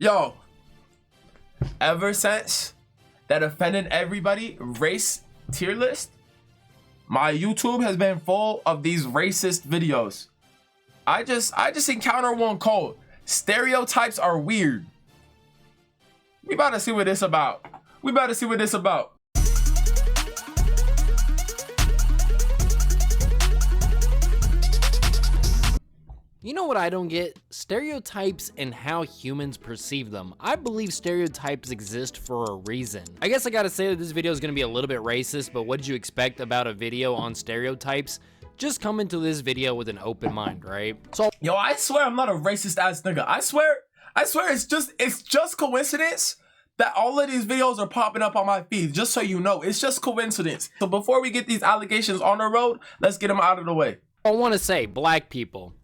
Yo, ever since that offended everybody race tier list, my YouTube has been full of these racist videos. I just encountered one called Stereotypes Are Weird. We about to see what this about. We about to see what this about. You know what I don't get? Stereotypes and how humans perceive them. I believe stereotypes exist for a reason. I guess I gotta say that this video is gonna be a little bit racist, but what did you expect about a video on stereotypes? Just come into this video with an open mind, right? So, yo, I swear I'm not a racist ass nigga. I swear it's just coincidence that all of these videos are popping up on my feed. Just so you know, it's just coincidence. So before we get these allegations on the road, let's get them out of the way. I wanna say, black people,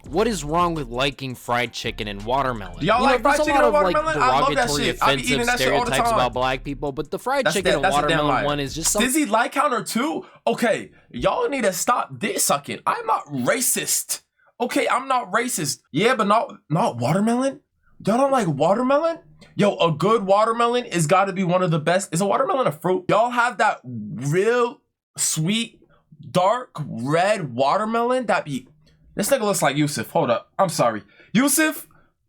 what is wrong with liking fried chicken and watermelon? Y'all like fried chicken and watermelon? I love that shit. I be eating that shit all the stereotypes time about black people, but the fried chicken and watermelon one is just something. Dizzy like counter 2? Okay, y'all need to stop dick sucking. I'm not racist. Okay, I'm not racist. Yeah, but not watermelon? Y'all don't like watermelon? Yo, a good watermelon is gotta be one of the best. Is a watermelon a fruit? Y'all have that real sweet, dark red watermelon that be... This nigga looks like Yusuf. Hold up. I'm sorry. Yusuf,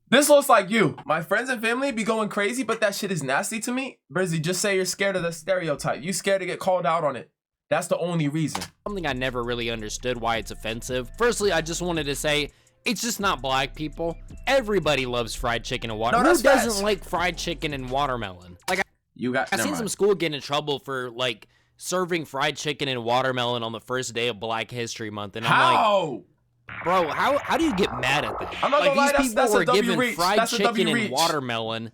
this looks like you. My friends and family be going crazy, but that shit is nasty to me. Brizzy, just say you're scared of the stereotype. You scared to get called out on it. That's the only reason. Something I never really understood why it's offensive. Firstly, I just wanted to say, it's just not black people. Everybody loves fried chicken and watermelon. Who doesn't like fried chicken and watermelon? Like, I seen some school get in trouble for, like, serving fried chicken and watermelon on the first day of Black History Month. And I'm like... Bro, how do you get mad at that? I'm not gonna lie, these people were given fried chicken and and watermelon,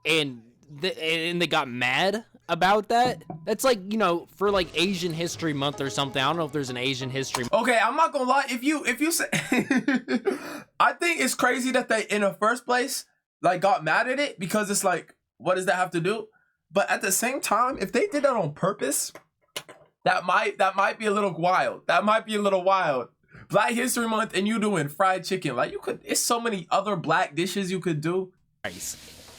and they got mad about that. That's like, you know, for like Asian History Month or something. I don't know if there's an Asian History. Okay, I'm not gonna lie. If you say, I think it's crazy that they in the first place like got mad at it because it's like, what does that have to do? But at the same time, if they did that on purpose, that might be a little wild. That might be a little wild. Black History Month and you doing fried chicken. Like, you could, it's so many other black dishes you could do.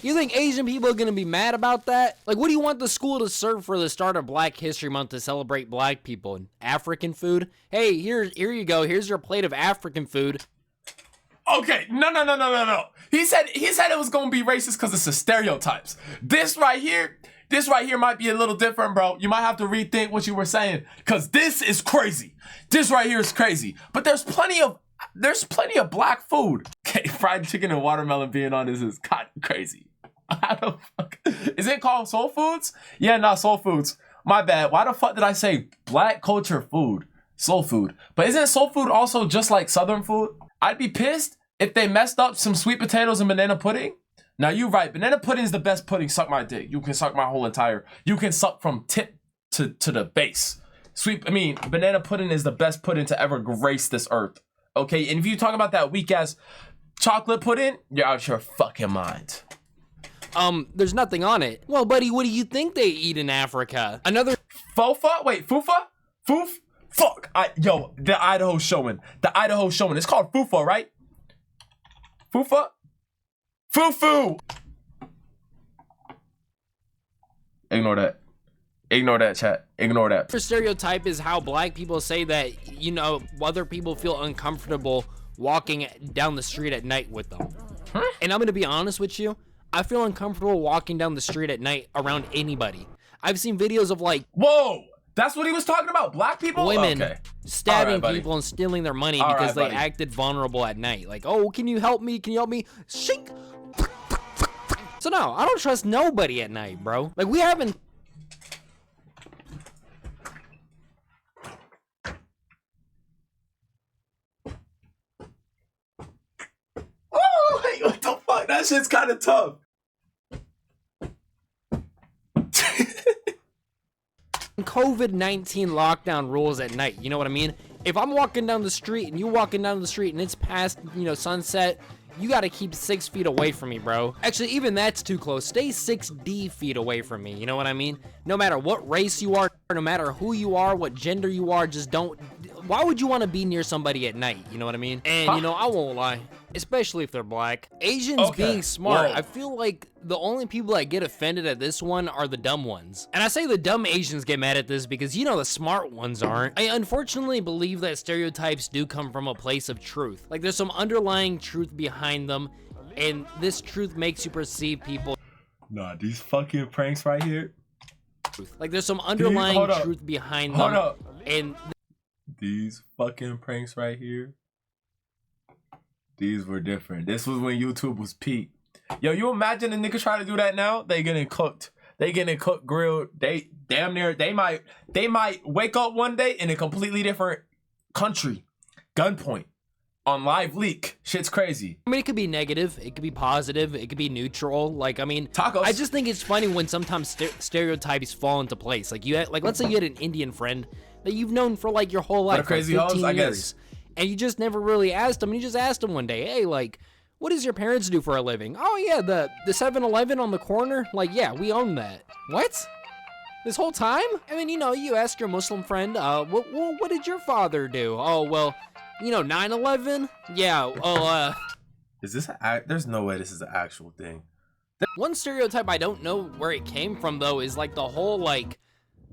You think Asian people are gonna be mad about that? Like, what do you want the school to serve for the start of Black History Month to celebrate black people? African food? Hey, here you go. Here's your plate of African food. Okay, no. He said it was gonna be racist because it's a stereotypes. This right here might be a little different, bro. You might have to rethink what you were saying, because this is crazy. This right here is crazy. But there's plenty of black food. Okay, fried chicken and watermelon being on this is kind of crazy. How the fuck? Is it called Soul Foods? Yeah, not Soul Foods. My bad. Why the fuck did I say black culture food? Soul food. But isn't soul food also just like Southern food? I'd be pissed if they messed up some sweet potatoes and banana pudding. Now, you're right. Banana pudding is the best pudding. Suck my dick. You can suck my whole entire... You can suck from tip to the base. Banana pudding is the best pudding to ever grace this earth. Okay? And if you talk about that weak-ass chocolate pudding, you're out your fucking mind. There's nothing on it. Well, buddy, what do you think they eat in Africa? Another... Fofa? Wait, fufa? Foof? Fuck. Yo, the Idaho showman. The Idaho showman. It's called fufa, right? Fufa? Foo-foo! Ignore that. Ignore that, chat. Ignore that. The stereotype is how black people say that, you know, other people feel uncomfortable walking down the street at night with them. Huh? And I'm gonna be honest with you, I feel uncomfortable walking down the street at night around anybody. I've seen videos of like... Whoa! That's what he was talking about? Black people? Women stabbing right, people and stealing their money because they acted vulnerable at night. Like, oh, can you help me? Can you help me? Shink! So no, I don't trust nobody at night, bro. Like, we haven't... Oh, hey, what the fuck? That shit's kind of tough. COVID-19 lockdown rules at night, you know what I mean? If I'm walking down the street and you walking down the street and it's past, you know, sunset, you gotta keep 6 feet away from me, bro. Actually, even that's too close. Stay 6D feet away from me, you know what I mean? No matter what race you are, no matter who you are, what gender you are, just don't... Why would you want to be near somebody at night, you know what I mean? And, you know, I won't lie. especially if they're black. Asians being smart, I feel like the only people that get offended at this one are the dumb ones. And I say the dumb Asians get mad at this because, you know, the smart ones aren't. I unfortunately believe that stereotypes do come from a place of truth. Like, there's some underlying truth behind them, and this truth makes you perceive people. Nah, these fucking pranks right here. Like, there's some underlying truth behind them, and these fucking pranks right here. These were different. This was when YouTube was peak. Yo, you imagine a nigga try to do that now? They getting cooked. They getting cooked, grilled. They damn near, they might wake up one day in a completely different country. Gunpoint. On live leak. Shit's crazy. I mean, it could be negative. It could be positive. It could be neutral. Like, I mean, tacos. I just think it's funny when sometimes stereotypes fall into place. Like, let's say you had an Indian friend that you've known for like your whole life, crazy like 15 hoes, years. And you just never really asked him, and you just asked him one day, hey, like, what does your parents do for a living? Oh, yeah, the 7-Eleven on the corner? Like, yeah, we own that. What? This whole time? I mean, you know, you ask your Muslim friend, what did your father do? Oh, well, you know, 9/11? Yeah, Is this there's no way this is an actual thing. One stereotype I don't know where it came from, though, is, like, the whole, like,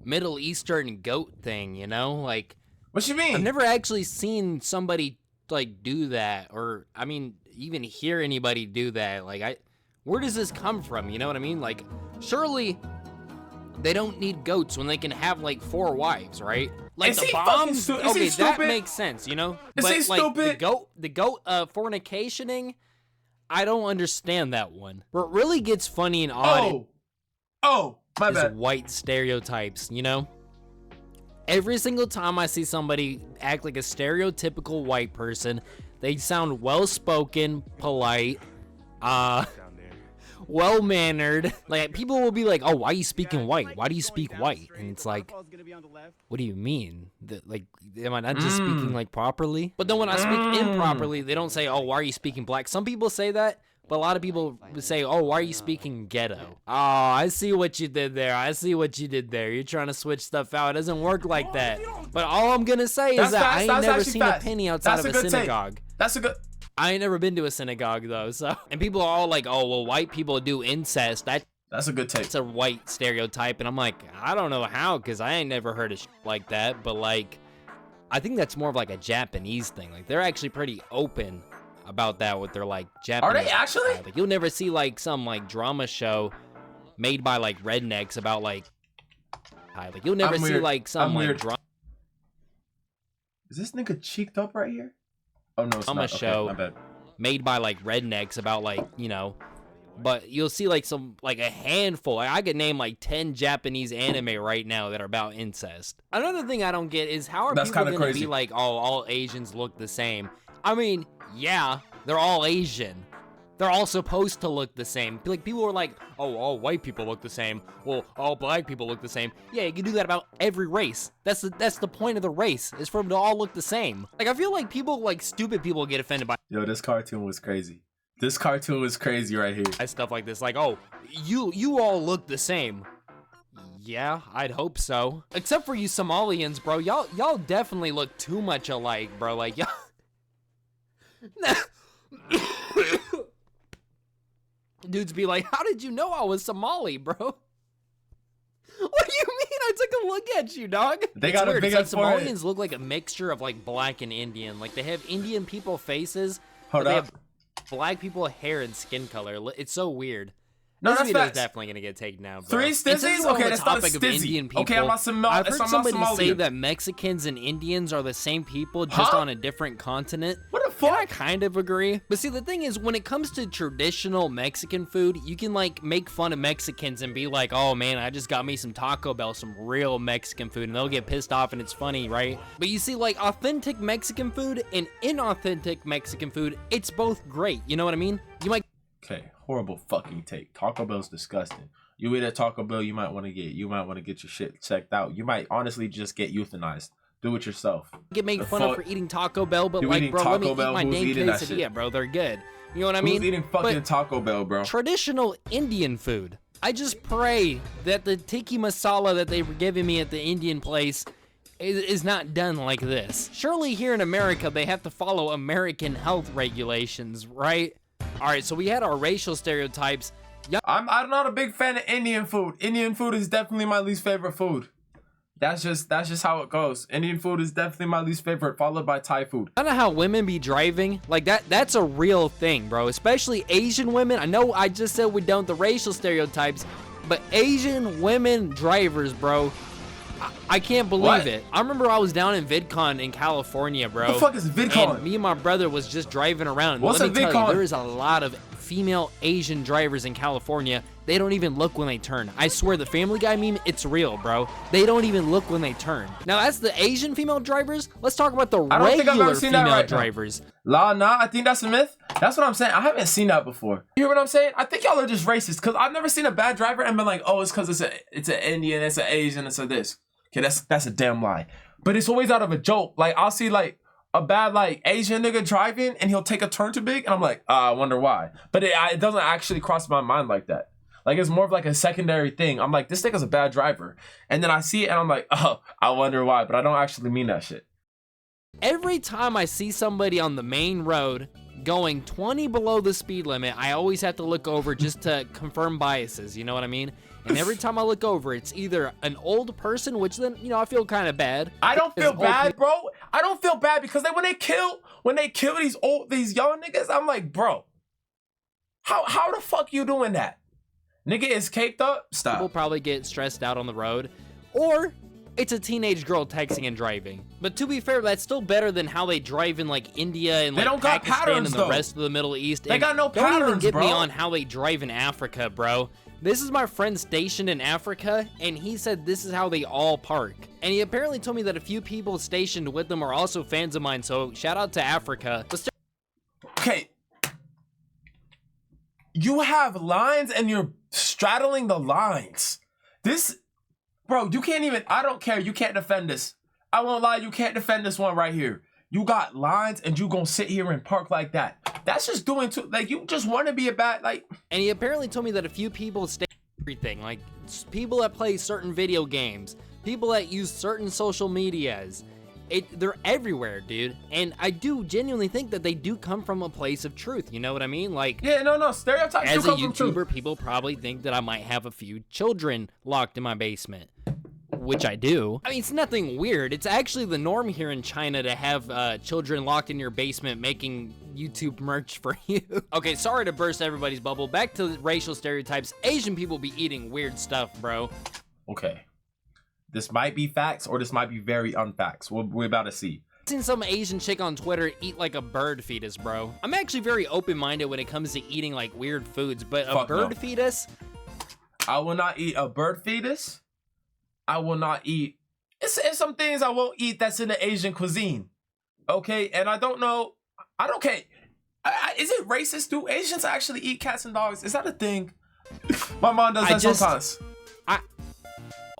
Middle Eastern goat thing, you know? Like, what you mean? I've never actually seen somebody like do that, or I mean, even hear anybody do that. Like, where does this come from? You know what I mean? Like, surely they don't need goats when they can have like 4 wives, right? Like the bombs. Okay, that makes sense, you know. Is he stupid? The goat fornicationing, I don't understand that one. What really gets funny and odd. My bad. White stereotypes, you know. Every single time I see somebody act like a stereotypical white person, they sound well-spoken, polite, well-mannered. Like, people will be like, oh, why are you speaking white? Why do you speak white? And it's like, what do you mean? Like, am I not just speaking, like, properly? But then when I speak improperly, they don't say, oh, why are you speaking black? Some people say that. But a lot of people say, oh, why are you speaking ghetto? Oh, I see what you did there. I see what you did there. You're trying to switch stuff out. It doesn't work like that. But all I'm going to say is that I ain't never seen a penny outside of a synagogue. That's a good... I ain't never been to a synagogue, though. So, and people are all like, oh, well, white people do incest. That's a good take. It's a white stereotype. And I'm like, I don't know how, because I ain't never heard of shit like that. But, like, I think that's more of like a Japanese thing. Like, they're actually pretty open about that with their like Japanese. Are they actually? Like, you'll never see like some like drama show made by like rednecks about like you'll never see like some like drama. Is this nigga cheeked up right here? Oh no, it's drama not. Show my bad. Made by like rednecks about like, you know, but you'll see like some like a handful. Like, I could name like 10 Japanese anime right now that are about incest. Another thing I don't get is how are people gonna be like, oh, all Asians look the same? I mean, yeah, they're all Asian. They're all supposed to look the same. Like, people are like, oh, all white people look the same. Well, all black people look the same. Yeah, you can do that about every race. That's the point of the race, is for them to all look the same. Like, I feel like people, like, stupid people get offended by... Yo, this cartoon was crazy. This cartoon was crazy right here. Stuff like this, like, oh, you all look the same. Yeah, I'd hope so. Except for you Somalians, bro. Y'all definitely look too much alike, bro. Like, y'all... Dudes be like, how did you know I was Somali, bro? What do you mean? I took a look at you, dog. They got a big like Somalians look like a mixture of like black and Indian. Like, they have Indian people faces, but they have black people hair and skin color. It's so weird. No, this that's video's definitely gonna get taken down, bro. 3 stizzies? Okay, that's not a stizzy. Okay, I'm not Somalian. I've heard somebody say that Mexicans and Indians are the same people, just on a different continent. What the fuck? And I kind of agree. But see, the thing is, when it comes to traditional Mexican food, you can like make fun of Mexicans and be like, oh man, I just got me some Taco Bell, some real Mexican food, and they'll get pissed off and it's funny, right? But you see, like, authentic Mexican food and inauthentic Mexican food, it's both great. You know what I mean? You might... Okay, horrible fucking take. Taco Bell's disgusting. You eat at Taco Bell, you might want to get your shit checked out. You might honestly just get euthanized. Do it yourself. Get made fun of for eating Taco Bell, but like, bro, let me eat my dang quesadilla, bro. They're good. You know what I mean? Who's eating fucking Taco Bell, bro? Traditional Indian food. I just pray that the tikka masala that they were giving me at the Indian place is not done like this. Surely here in America, they have to follow American health regulations, right? All right, so we had our racial stereotypes. I'm not a big fan of Indian food. Indian food is definitely my least favorite food. That's just how it goes. Indian food is definitely my least favorite, followed by Thai food. I don't know how women be driving. Like that's a real thing, bro. Especially Asian women. I know I just said we don't the racial stereotypes, but Asian women drivers, bro. I can't believe it. I remember I was down in VidCon in California, bro. What the fuck is VidCon? And me and my brother was just driving around. What's Let me a tell VidCon? you, there is a lot of female Asian drivers in California. They don't even look when they turn. I swear, the Family Guy meme, it's real, bro. They don't even look when they turn. Now, that's the Asian female drivers. Let's talk about the regular female drivers. Nah, I think that's a myth. That's what I'm saying. I haven't seen that before. You hear what I'm saying? I think y'all are just racist, because I've never seen a bad driver and been like, oh, it's because it's an Indian, it's an Asian, it's a this. Okay, that's a damn lie. But it's always out of a joke. Like, I'll see, like, a bad, like, Asian nigga driving, and he'll take a turn too big, and I'm like, I wonder why. But it doesn't actually cross my mind like that. Like, it's more of like a secondary thing. I'm like, this nigga's a bad driver. And then I see it, and I'm like, oh, I wonder why. But I don't actually mean that shit. Every time I see somebody on the main road going 20 below the speed limit, I always have to look over just to confirm biases, you know what I mean? And every time I look over, it's either an old person, which then, you know, I feel kind of bad. I don't feel bad, bro. I don't feel bad because when they kill these young niggas, I'm like, bro, how the fuck you doing that? Nigga is caked up? Stop. People probably get stressed out on the road, or it's a teenage girl texting and driving. But to be fair, that's still better than how they drive in like India and like Pakistan and the rest of the Middle East. They got no patterns, don't even get bro. me on how they drive in Africa, bro. This is my friend stationed in Africa, and he said this is how they all park. And he apparently told me that a few people stationed with them are also fans of mine, so shout out to Africa. Okay. You have lines and you're straddling the lines. Bro, you can't even, I don't care. You can't defend this. I won't lie, you can't defend this one right here. You got lines and you gonna sit here and park like that. That's just doing too, like, you just want to be a bad, like. And he apparently told me that a few people stay everything, like people that play certain video games, people that use certain social medias. They're everywhere, dude. And I do genuinely think that they do come from a place of truth. You know what I mean? Like, yeah, no, stereotypes do come from truth. As a YouTuber, people probably think that I might have a few children locked in my basement, which I do. I mean, it's nothing weird. It's actually the norm here in China to have children locked in your basement making YouTube merch for you. Okay, sorry to burst everybody's bubble. Back to racial stereotypes. Asian people be eating weird stuff, bro. Okay. This might be facts or this might be very unfacts. We're about to see. I've seen some Asian chick on Twitter eat like a bird fetus, bro. I'm actually very open-minded when it comes to eating like weird foods, but a bird fetus? I will not eat a bird fetus. I will not eat. It's some things I won't eat that's in the Asian cuisine. Okay, and I don't know. I don't care. Is it racist? Do Asians actually eat cats and dogs? Is that a thing? My mom does that sometimes.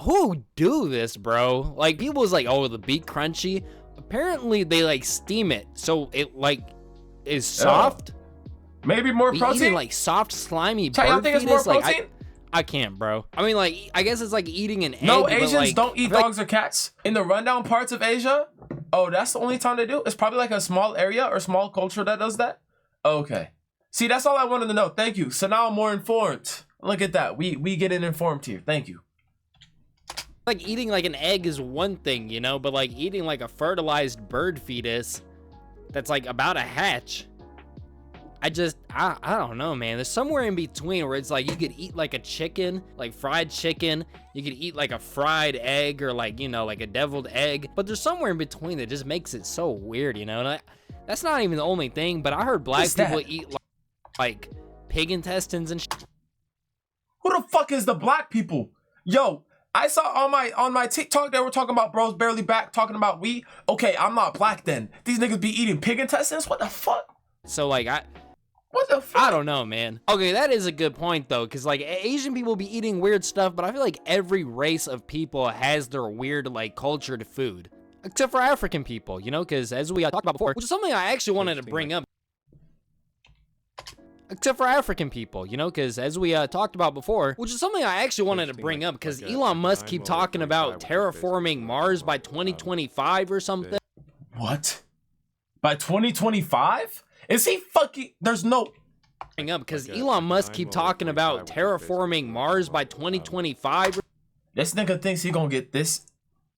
Who do this, bro? Like, people was like, oh, the beak crunchy. Apparently, they like steam it so it like is soft. Maybe more protein. Eating like soft, slimy bird y'all think fetus. it's more protein? Like, I can't, bro. I mean, like, I guess it's like eating an egg. No, Asians like, don't eat dogs or cats. In the rundown parts of Asia, oh, that's the only time they do. It's probably like a small area or small culture that does that. Okay. See, that's all I wanted to know. Thank you. So now I'm more informed. Look at that. We getting informed here. Thank you. Like, eating like an egg is one thing, you know, but like eating like a fertilized bird fetus that's like about to hatch, I don't know, man. There's somewhere in between where it's like you could eat like a chicken, like fried chicken. You could eat like a fried egg or like, you know, like a deviled egg. But there's somewhere in between that just makes it so weird, you know? And that's not even the only thing, but I heard black people eat like pig intestines and shit. Who the fuck is the black people? Yo, I saw on my TikTok they were talking about bros barely back talking about weed. Okay, I'm not black then. These niggas be eating pig intestines? What the fuck? So like what the fuck? I don't know, man. Okay, that is a good point though, because like Asian people be eating weird stuff, but I feel like every race of people has their weird like cultured food. Except for African people, you know, because as we talked about before, which is something I actually wanted to bring up. Except for African people, you know, because as we talked about before, which is something I actually wanted to bring up, because Elon Musk keep talking about terraforming Mars by 2025 or something. What? By 2025? Is he fucking? There's no. Up because Elon Musk keep talking about terraforming Mars by 2025. This nigga thinks he gonna get this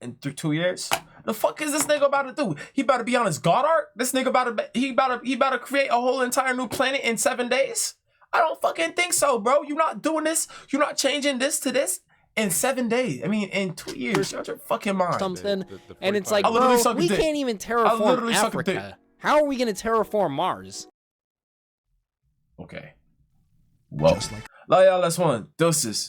in 2 years. The fuck is this nigga about to do? He about to be on his God art? This nigga he about to create a whole entire new planet in 7 days? I don't fucking think so, bro. You're not doing this. You're not changing this to this in 7 days. I mean, in 2 years. You're out your fucking mind. Something, and it's like, bro, we can't even terraform Africa. How are we gonna terraform Mars? Okay. Whoa. Love y'all. Last one. Deuces.